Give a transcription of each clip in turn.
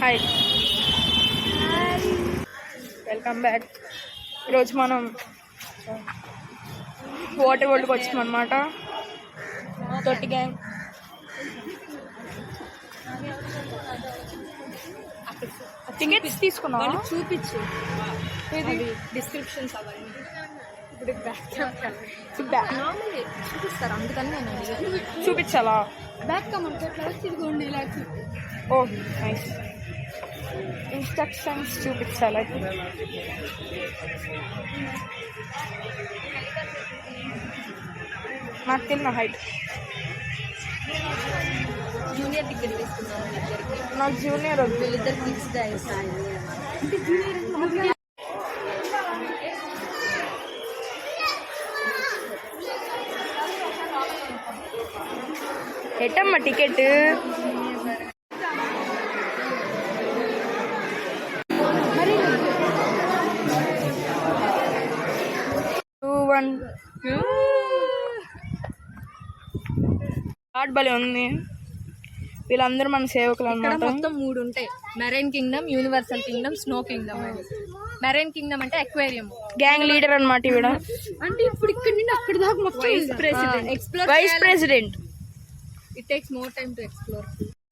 Hi, welcome back. ఈరోజు మనం water వరల్డ్కి వచ్చాం అన్నమాట. తొట్టి గ్యాంగ్. టికెట్స్ తీసుకున్నావా? చూపించు డిస్క్రిప్షన్స్ అవన్నీ. ఇప్పుడు నార్మల్ చూపిస్తారు, అందుకని నేను చూపించాలా? బ్యాక్ కమెంట్ తిరిగి ఇలా ఓ నైస్. ఇన్స్ట్రక్షన్స్ చూపించాలి. నాకు తెలియన హైట్. జూనియర్ టికెట్ తీసుకున్నాను. నాకు జూనియర్ వద్దు. వీళ్ళిద్దరు ఫిక్స్డ్ అంటే జూనియర్ ఎట్టమ్మా టికెట్? 2-1 ఆర్ట్ భలే ఉంది. వీళ్ళందరూ మన సేవకులు అన్నమాట. మొత్తం 3 ఉంటాయి: marine kingdom, universal kingdom, snow kingdom. Marine kingdom అంటే అక్వేరియం. గ్యాంగ్ లీడర్ అన్నమాట ఈవిడ. అంటే ఇప్పుడు ఇక్కడ నుండి అక్కడ దాకా మొత్తం vice president. It takes more time to explore.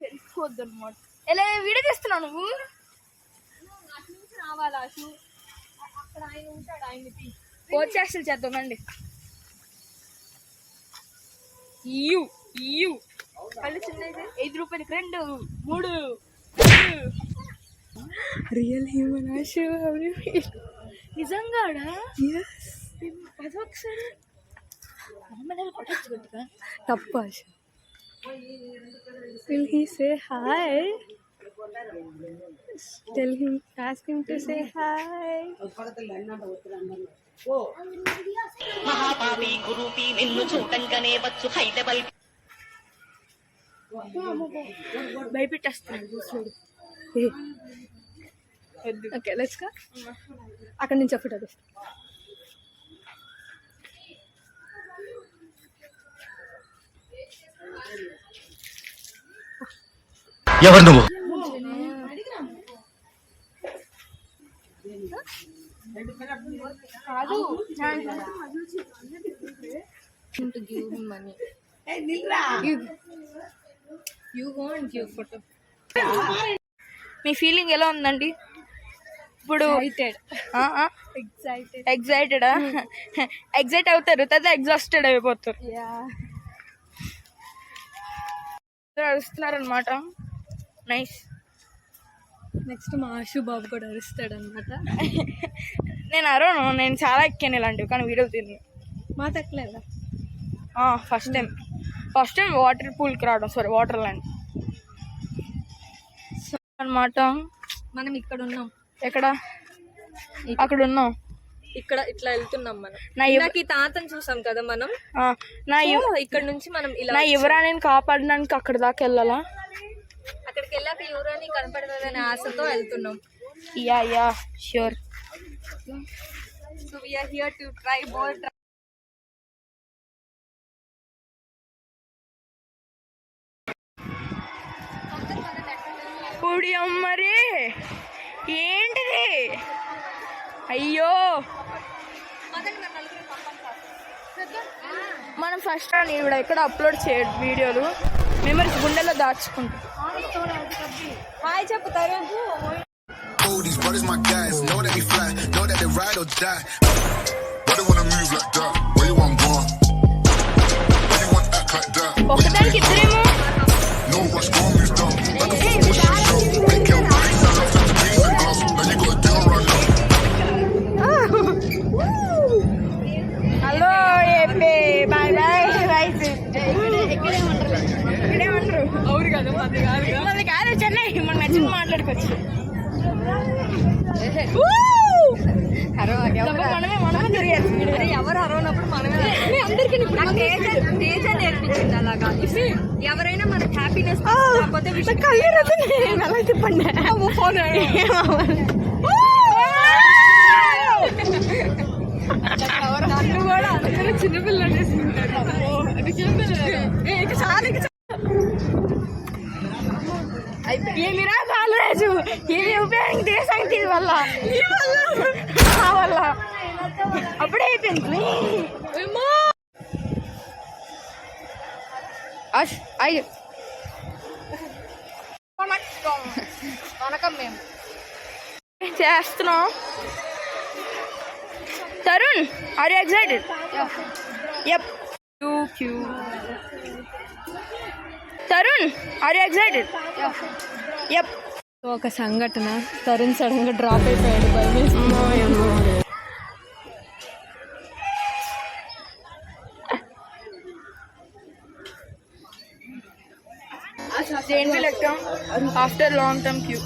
తెలుసుకోవద్దు అనమాట. ఎలా వీడియో తీస్తున్నావు నువ్వు? అటు నుంచి రావాలా? అక్కడ ఆయన ఉంటాడు, ఆయన కోచేష్టలు చేద్దామండి. కళ్ళు చిన్నది. 5 రూపాయలకి 2, 3. రియల్ హ్యూమన్ ఆశ నిజంగా అదొకసారి కొట్టచ్చు కొట్టుగా తప్పు ఆశ. Will he say hi? Tell him, ask him to say hi. మహాపాపి గురూపి నిన్ను చూడంగానే వచ్చు హై లెవెల్. భయపెట్టేస్తున్నాడు చూడు. Okay let's go. అక్కడ నుంచి ఫోటో తీస్తా. ఎవరు నువ్వు? to give him money. You won't give photo. Me feeling ఎలా ఉందండి ఇప్పుడు? ఎగ్జైటెడా? ఎగ్జైట్ అవుతారు, తర్వాత ఎగ్జాస్టెడ్ అయిపోతారు. అరుస్తున్నారనమాట. నైస్. నెక్స్ట్ మా ఆశు బాబు కూడా అరుస్తాడు అనమాట. నేను అరవను, నేను చాలా ఎక్కాను ఇలాంటివి, కానీ వీడియో తిని మా తక్కలేదా? ఫస్ట్ టైం వాటర్ పూల్కి రావడం, సారీ వాటర్ ల్యాండ్ అనమాట. మనం ఇక్కడ ఉన్నాం. ఎక్కడ? అక్కడ ఉన్నాం. ఇక్కడ ఇట్లా వెళ్తున్నాం మనం. నాకు తాతను చూసాం కదా మనం. ఇక్కడ నుంచి మనం ఇలా నా యువరాణిని కాపాడడానికి అక్కడ దాకా వెళ్ళాలా? అక్కడికి వెళ్ళాక యువరాణి కనపడదనే ఆశతో వెళ్తున్నాం. Yeah sure. So we are here to try boat. పూడి అమ్మరే ఏంటిది? అయ్యో, మనం ఫస్ట్ ఈవిడ ఎక్కడ అప్లోడ్ చేయడు వీడియోలు, మెమరీస్ గుండెల్లో దాచుకుంటాం. హాయ్ చెప్తారు. These brothers my guys, know that we fly, know that they ride or die. Why they wanna move like that? Where you want gone? Why you want act like that? ఒకదానికి ఇద్దరేమో. No rush, go move down. Like a fool, push it down. Make your body sound like the beans and glass. Now you gotta do it right now. Hello AP, bye bye. ఇక్కడే ఉండరు. అవును కదా, అది కాదు చెన్నై. మనం నచ్చిన మాట్లాడుకోవచ్చు. మనమే తిరిగారు. ఎవరు అరవనప్పుడు మనమే అందరికి నేర్పించింది అలాగా. ఎవరైనా మనకు హ్యాపీనెస్ నన్ను కూడా అందరూ చిన్నపిల్లలు చేసుకుంటారు. ఏమిరా బాలరాజు ఏమి ఉపయోగం దేశానికి వల్ల వల్ల అప్పుడే అయిపోయింది. చేస్తున్నాం. Tarun are you excited? Yup. Tarun are you excited? Yup. ఒక సంఘటన, తరుణ్ సడన్ గా డ్రాప్ అయిపోయాడు. Chain electron after long term queue.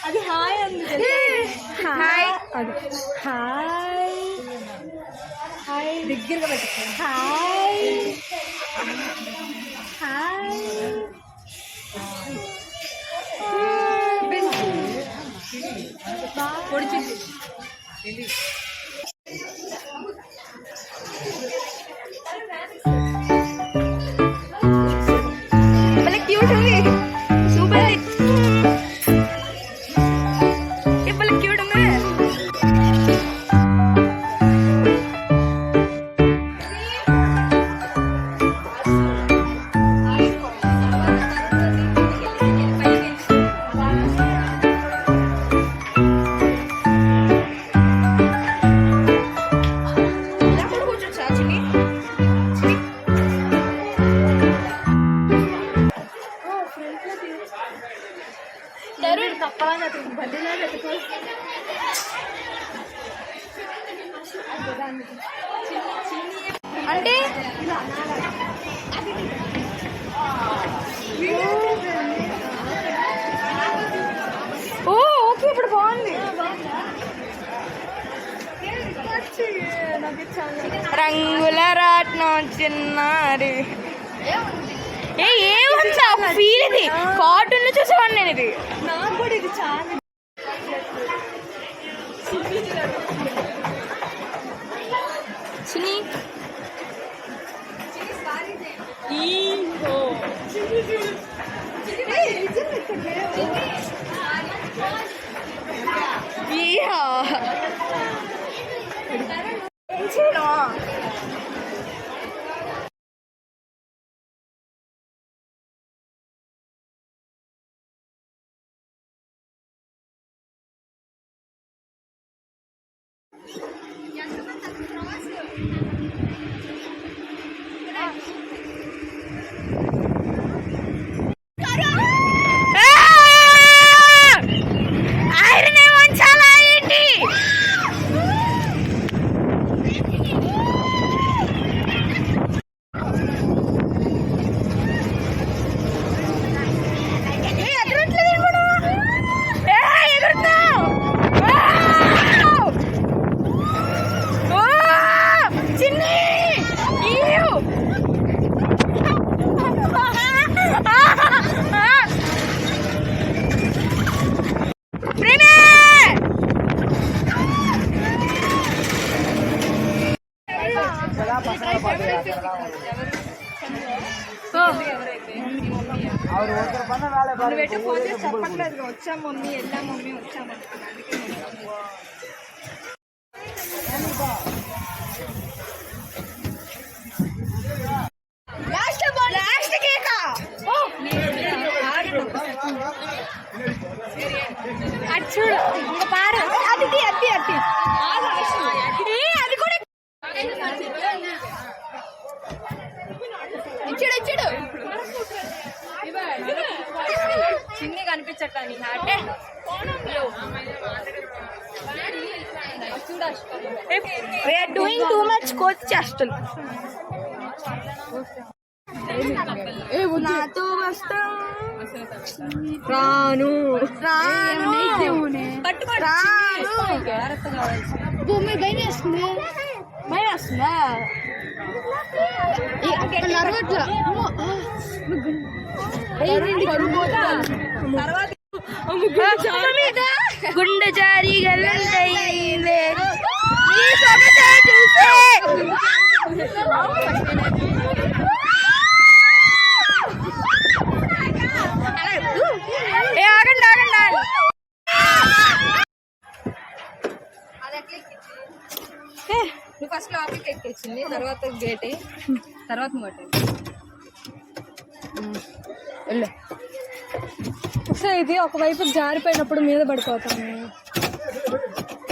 అది హాయ్ అంది. హాయ్ అది హాయ్ హాయ్ దగ్గరగా పెట్టుకో. హాయ్ హాయ్ పొడిచింది. భలే క్యూట్ ఉంది. Super hit. భలే క్యూట్ ఉంది. అంటే ఓ ఓకే ఇప్పుడు బాగుంది. రంగుల రాట్నం చిన్నారి ఏమంటా ఒక ఫీల్. ఇది కార్టూన్ చూసేవాడిని నేను. ఇది నాకు కూడా ఇది చాలా చిన్ని ఏం చేయను. నువ్వు ఎటు ఫోన్ చేసి చెప్పట్లేదు వచ్చా మమ్మీ వెళ్ళా మమ్మీ వచ్చాము అది చూడు ఇంకా పారు అది అట్టి అట్టి అది కూడా ఇచ్చాడు ఇచ్చాడు చిన్ని కనిపించట్లా నీ అంటే we are doing too much coach చేష్టలు నాతో వస్తా రాను రాను భూమి భయం వేస్తుంది భయం వేస్తుందా గుండె జారి ఆగండి ఆగండి నువ్వు ఫస్ట్ లోపలికి ఎక్కించింది తర్వాత గేట్ తర్వాత మోటే వెళ్ళు ఒకసారి ఇది ఒకవైపు జారిపోయినప్పుడు మీద పడిపోతాము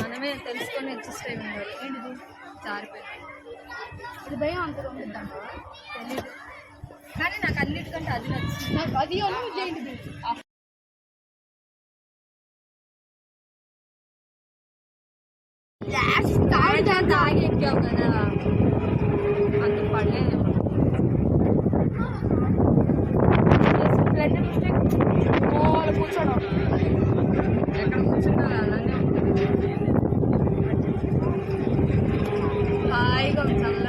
మనమే తెలుసుకొని అడ్జస్ట్ అయి ఉండాలి ఏంటిది జారిపోయింది ఇది భయం అంత తెలీదు కానీ నాకు అన్నిటికంటే అది నచ్చింది నాకు అది ఏంటిది తాగి ఎక్కావు కదా అందుకు పడలేదు కూర్చోడం ఎక్కడ కూర్చున్నా అలానే ఉంటుంది హాయిగా ఉంటాం